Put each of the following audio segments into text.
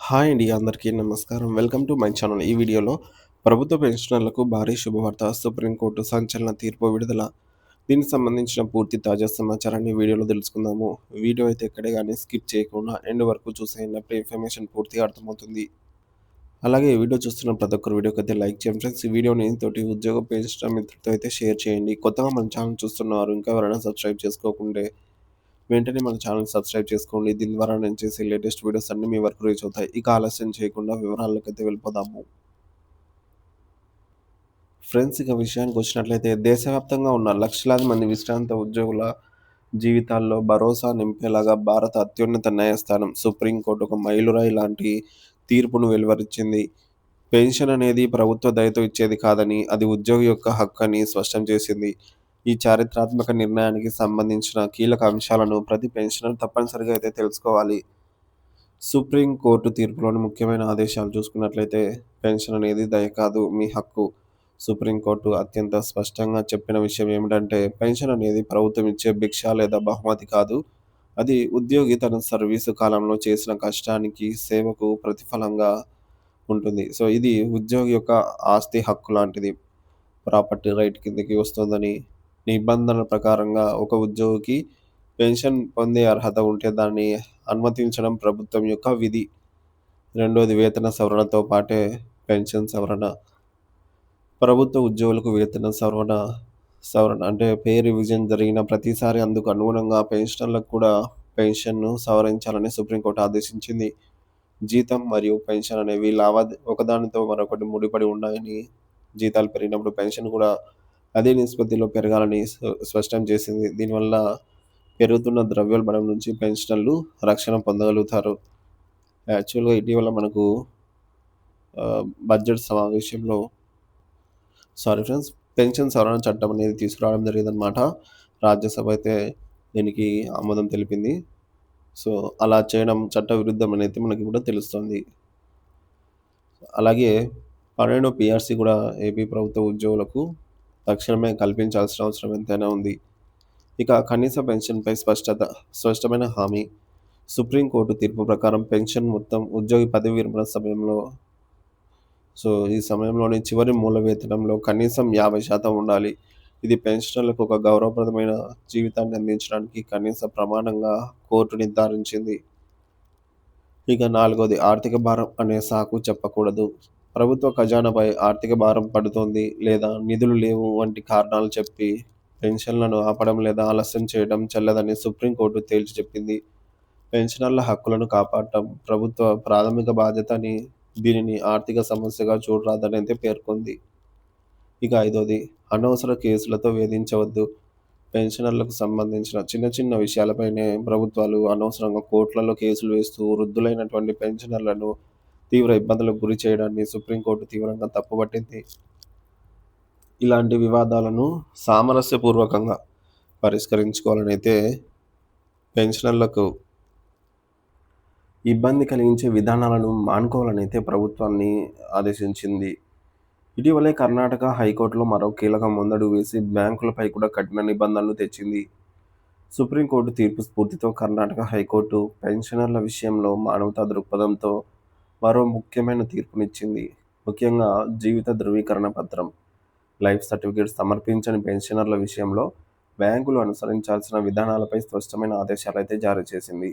Hi అండి. అందరికీ నమస్కారం. Welcome to my channel. ఈ వీడియోలో ప్రభుత్వ పెన్షనర్లకు భారీ శుభవార్త. సుప్రీంకోర్టు సంచలన తీర్పు విడుదల. దీనికి సంబంధించిన పూర్తి తాజా సమాచారాన్ని వీడియోలో తెలుసుకుందాము. వీడియో అయితే ఎక్కడే గానీ స్కిప్ చేయకుండా ఎండ్ వరకు చూసేయండి. అప్పుడే ఇన్ఫర్మేషన్ పూర్తిగా అర్థమవుతుంది. అలాగే ఈ వీడియో చూస్తున్న ప్రతి ఒక్కరు వీడియోకైతే లైక్ చేయండి ఫ్రెండ్స్. ఈ వీడియోని తోటి ఉద్యోగ పెన్షనర్ మిత్రులతో అయితే షేర్ చేయండి. కొత్తగా మన ఛానల్ చూస్తున్నవారు ఇంకా ఎవరైనా సబ్స్క్రైబ్ చేసుకోకుంటే వెంటనే మన ఛానల్ సబ్స్క్రైబ్ చేసుకోండి. దీని ద్వారా నేను చేసే లేటెస్ట్ వీడియోస్ అన్నీ మీ వరకు రీచ్ అవుతాయి. ఇక ఆలస్యం చేయకుండా వివరాల్లోకైతే వెళ్ళిపోదాము. ఫ్రెండ్స్, ఇక విషయానికి వచ్చినట్లయితే దేశవ్యాప్తంగా ఉన్న లక్షలాది మంది విశ్రాంత ఉద్యోగుల జీవితాల్లో భరోసా నింపేలాగా భారత అత్యున్నత న్యాయస్థానం సుప్రీంకోర్టు ఒక మైలురాయి లాంటి తీర్పును వెలువరించింది. పెన్షన్ అనేది ప్రభుత్వ దయతో ఇచ్చేది కాదని, అది ఉద్యోగి యొక్క హక్కు అని స్పష్టం చేసింది. ఈ చారిత్రాత్మక నిర్ణయానికి సంబంధించిన కీలక అంశాలను ప్రతి పెన్షనర్ తప్పనిసరిగా అయితే తెలుసుకోవాలి. సుప్రీం కోర్టు తీర్పులోని ముఖ్యమైన ఆదేశాలు చూసుకున్నట్లయితే, పెన్షన్ అనేది దయ కాదు, మీ హక్కు. సుప్రీంకోర్టు అత్యంత స్పష్టంగా చెప్పిన విషయం ఏమిటంటే, పెన్షన్ అనేది ప్రభుత్వం ఇచ్చే భిక్ష లేదా బహుమతి కాదు. అది ఉద్యోగి తన సర్వీసు కాలంలో చేసిన కష్టానికి, సేవకు ప్రతిఫలంగా ఉంటుంది. సో, ఇది ఉద్యోగి యొక్క ఆస్తి హక్కు లాంటిది. ప్రాపర్టీ రైట్ కిందకి వస్తుందని, నిబంధనల ప్రకారంగా ఒక ఉద్యోగికి పెన్షన్ పొందే అర్హత ఉంటే దాన్ని అనుమతించడం ప్రభుత్వం యొక్క విధి. రెండోది వేతన సవరణతో పాటే పెన్షన్ సవరణ. ప్రభుత్వ ఉద్యోగులకు వేతన సవరణ సవరణ అంటే పే రివిజన్ జరిగిన ప్రతిసారి అందుకు అనుగుణంగా పెన్షనర్లకు కూడా పెన్షన్‌ను సవరించాలని సుప్రీంకోర్టు ఆదేశించింది. జీతం మరియు పెన్షన్ అనేవి ఒకదానితో మరొకటి ముడిపడి ఉన్నాయని, జీతాలు పెరిగినప్పుడు పెన్షన్ కూడా అదే నిష్పత్తిలో పెరగాలని స్పష్టం చేసింది. దీనివల్ల పెరుగుతున్న ద్రవ్యోల్బణం నుంచి పెన్షనర్లు రక్షణ పొందగలుగుతారు. యాక్చువల్‌గా ఇటీవల మనకు బడ్జెట్ సమావేశంలో సారీ ఫ్రెండ్స్, పెన్షన్ సవరణ చట్టం అనేది తీసుకురావడం జరిగిందనమాట. రాజ్యసభ అయితే దీనికి ఆమోదం తెలిపింది. సో, అలా చేయడం చట్టవిరుద్ధమనైతే మనకి కూడా తెలుస్తుంది. అలాగే 12 పీఆర్సీ కూడా ఏపీ ప్రభుత్వ ఉద్యోగులకు తక్షణమే కల్పించాల్సిన అవసరం ఎంతైనా ఉంది. ఇక కనీస పెన్షన్‌పై స్పష్టమైన హామీ. సుప్రీంకోర్టు తీర్పు ప్రకారం పెన్షన్ మొత్తం ఉద్యోగి పదవి విరమణ సమయంలో ఈ సమయంలోని చివరి మూల వేతనంలో కనీసం 50% ఉండాలి. ఇది పెన్షనర్లకు ఒక గౌరవప్రదమైన జీవితాన్ని అందించడానికి కనీస ప్రమాణంగా కోర్టు నిర్ధారించింది. ఇక నాలుగోది ఆర్థిక భారం అనే సాకు చెప్పకూడదు. ప్రభుత్వ ఖజానాపై ఆర్థిక భారం పడుతోంది లేదా నిధులు లేవు వంటి కారణాలు చెప్పి పెన్షన్లను ఆపడం లేదా ఆలస్యం చేయడం చెల్లదని సుప్రీంకోర్టు తేల్చి చెప్పింది. పెన్షనర్ల హక్కులను కాపాడటం ప్రభుత్వ ప్రాథమిక బాధ్యత అని, దీనిని ఆర్థిక సమస్యగా చూడరాదని అయితే పేర్కొంది. ఇక ఐదోది అనవసర కేసులతో వేధించవద్దు. పెన్షనర్లకు సంబంధించిన చిన్న చిన్న విషయాలపైనే ప్రభుత్వాలు అనవసరంగా కోర్టులలో కేసులు వేస్తూ వృద్ధులైనటువంటి పెన్షనర్లను తీవ్ర ఇబ్బందులకు గురి చేయడాన్ని సుప్రీంకోర్టు తీవ్రంగా తప్పుపట్టింది. ఇలాంటి వివాదాలను సామరస్యపూర్వకంగా పరిష్కరించుకోవాలని అయితే పెన్షనర్లకు ఇబ్బంది కలిగించే విధానాలను మానుకోవాలని అయితే ప్రభుత్వాన్ని ఆదేశించింది. ఇటీవలే కర్ణాటక హైకోర్టులో మరో కీలక ముందడుగు వేసి బ్యాంకులపై కూడా కఠిన నిబంధనలు తెచ్చింది. సుప్రీంకోర్టు తీర్పు స్ఫూర్తితో కర్ణాటక హైకోర్టు పెన్షనర్ల విషయంలో మానవతా దృక్పథంతో మరో ముఖ్యమైన తీర్పునిచ్చింది. ముఖ్యంగా జీవిత ధృవీకరణ పత్రం, లైఫ్ సర్టిఫికేట్ సమర్పించని పెన్షనర్ల విషయంలో బ్యాంకులు అనుసరించాల్సిన విధానాలపై స్పష్టమైన ఆదేశాలైతే జారీ చేసింది.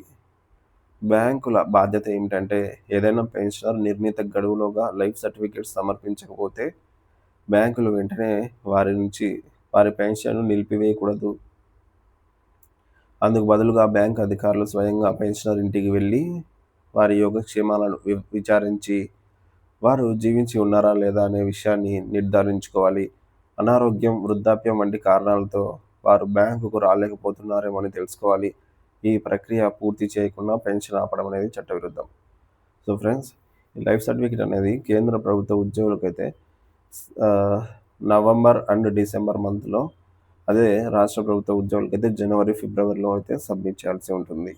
బ్యాంకుల బాధ్యత ఏమిటంటే, ఏదైనా పెన్షనర్ నిర్ణీత గడువులోగా లైఫ్ సర్టిఫికేట్ సమర్పించకపోతే బ్యాంకులు వెంటనే వారి పెన్షన్‌ను నిలిపివేయకూడదు. అందుకు బదులుగా బ్యాంక్ అధికారులు స్వయంగా పెన్షనర్ ఇంటికి వెళ్లి వారి యోగక్షేమాలను విచారించి వారు జీవించి ఉన్నారా లేదా అనే విషయాన్ని నిర్ధారించుకోవాలి. అనారోగ్యం, వృద్ధాప్యం వంటి కారణాలతో వారు బ్యాంకుకు రాలేకపోతున్నారేమో అని తెలుసుకోవాలి. ఈ ప్రక్రియ పూర్తి చేయకుండా పెన్షన్ ఆపడం అనేది చట్టవిరుద్ధం. సో ఫ్రెండ్స్, ఈ లైఫ్ సర్టిఫికేట్ అనేది కేంద్ర ప్రభుత్వ ఉద్యోగులకైతే ఆహ్, నవంబర్ అండ్ డిసెంబర్ మంత్‌లో, అదే రాష్ట్ర ప్రభుత్వ ఉద్యోగులకైతే జనవరి, ఫిబ్రవరిలో అయితే సబ్మిట్ చేయాల్సి ఉంటుంది.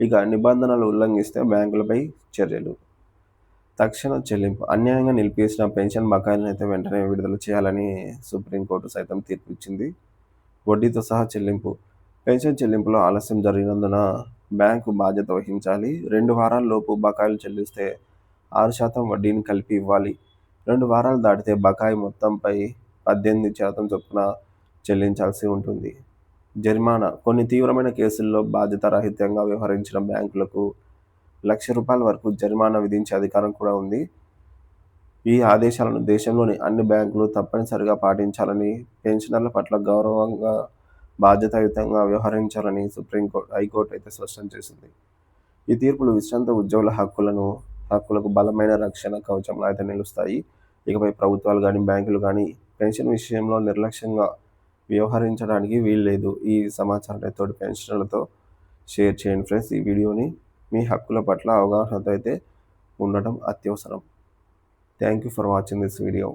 ఇక నిబంధనలు ఉల్లంఘిస్తే బ్యాంకులపై చర్యలు. తక్షణ చెల్లింపు. అన్యాయంగా నిలిపివేసిన పెన్షన్ బకాయిలను అయితే వెంటనే విడుదల చేయాలని సుప్రీంకోర్టు సైతం తీర్పిచ్చింది. వడ్డీతో సహా చెల్లింపు. పెన్షన్ చెల్లింపులో ఆలస్యం జరిగినందున బ్యాంకు బాధ్యత వహించాలి. 2 వారాల లోపు బకాయిలు చెల్లిస్తే 6% వడ్డీని కలిపి ఇవ్వాలి. 2 వారాలు దాటితే బకాయి మొత్తంపై 18% చొప్పున చెల్లించాల్సి ఉంటుంది. జరిమానా కొన్ని తీవ్రమైన కేసుల్లో బాధ్యతారాహిత్యంగా వ్యవహరించిన బ్యాంకులకు ₹1,00,000 వరకు జరిమానా విధించే అధికారం కూడా ఉంది. ఈ ఆదేశాలను దేశంలోని అన్ని బ్యాంకులు తప్పనిసరిగా పాటించాలని, పెన్షనర్ల పట్ల గౌరవంగా, బాధ్యతాయుతంగా వ్యవహరించాలని హైకోర్టు అయితే స్పష్టం చేసింది. ఈ తీర్పులు విశ్రాంత ఉద్యోగుల హక్కులకు బలమైన రక్షణ కవచంలా అయితే నిలుస్తాయి. ఇకపై ప్రభుత్వాలు కానీ, బ్యాంకులు కానీ పెన్షన్ విషయంలో నిర్లక్ష్యంగా వ్యవహరించడానికి వీల్లేదు. ఈ సమాచారాన్ని తోటి పెన్షనర్లతో షేర్ చేయండి ఫ్రెండ్స్. ఈ వీడియోని మీ హక్కుల పట్ల అవగాహనతో అయితే ఉండటం అత్యవసరం. Thank you for watching this video.